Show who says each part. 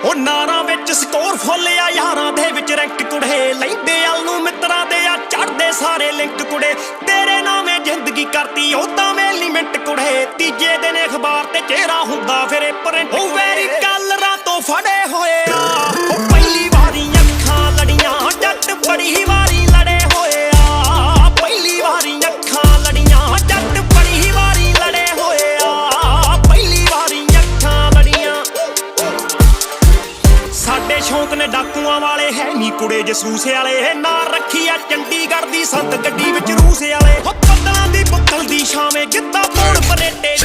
Speaker 1: ਉਹ ਨਾਰਾਂ ਵਿੱਚ ਸਕੋਰ ਫੁੱਲ ਆ, ਯਾਰਾਂ ਦੇ ਵਿੱਚ ਰੈਂਕ ਕੁੜੇ, ਲੈਂਦੇ ਅਲ ਨੂੰ ਮਿੱਤਰਾਂ ਦੇ ਆ ਚੜਦੇ ਸਾਰੇ ਲਿੰਕ ਕੁੜੇ। ਤੇਰੇ ਨਾਵੇਂ ਜ਼ਿੰਦਗੀ ਕਰਤੀ ਉਹ ਤਾਂ ਮੇਲੀ ਮਿੰਟ ਕੁੜੇ, ਤੀਜੇ ਦਿਨ ਅਖਬਾਰ ਤੇ ਚਿਹਰਾ ਹੁੰਦਾ ਫਿਰ ਪ੍ਰਿੰਟ। ਉਹ ਵੈਰੀ ਕਲਰਾਂ ਤੋਂ ਫੜੇ ਹੋਏ ਆ, ਉਹ ਪਹਿਲੀ ਵਾਰੀ ਅੱਖਾਂ ਲੜੀਆਂ, ਜੱਟ ਬੜੀ ਵਾਰੀ ਲੜੇ ਹੋਏ ਆ। ਪਹਿਲੀ ਵਾਰੀ ਅੱਖਾਂ ਲੜੀਆਂ, ਜੱਟ ਬੜੀ ਵਾਰੀ ਲੜੇ ਹੋਏ ਆ। ਪਹਿਲੀ ਵਾਰੀ ਅੱਖਾਂ ਲੜੀਆਂ। ਸਾਡੇ ਸ਼ੌਂਕ ਨੇ ਡਾਕੂਆਂ ਵਾਲੇ, ਹੈ ਨੀ ਕੁੜੇ ਜਸੂਸ ਵਾਲੇ। ਨਾਲ ਰੱਖੀ ਆ ਚੰਡੀਗੜ੍ਹ ਦੀ ਸੰਤ ਗੱਡੀ ਵਿੱਚ ਰੂਸ ਵਾਲੇ। ਬੱਦਲਾਂ ਦੀ ਬੁੱਤਲ ਦੀ ਛਾਵੇਂ ਗਿੱਧਾ ਪਾਉਣ ਬਨੇਟੇ।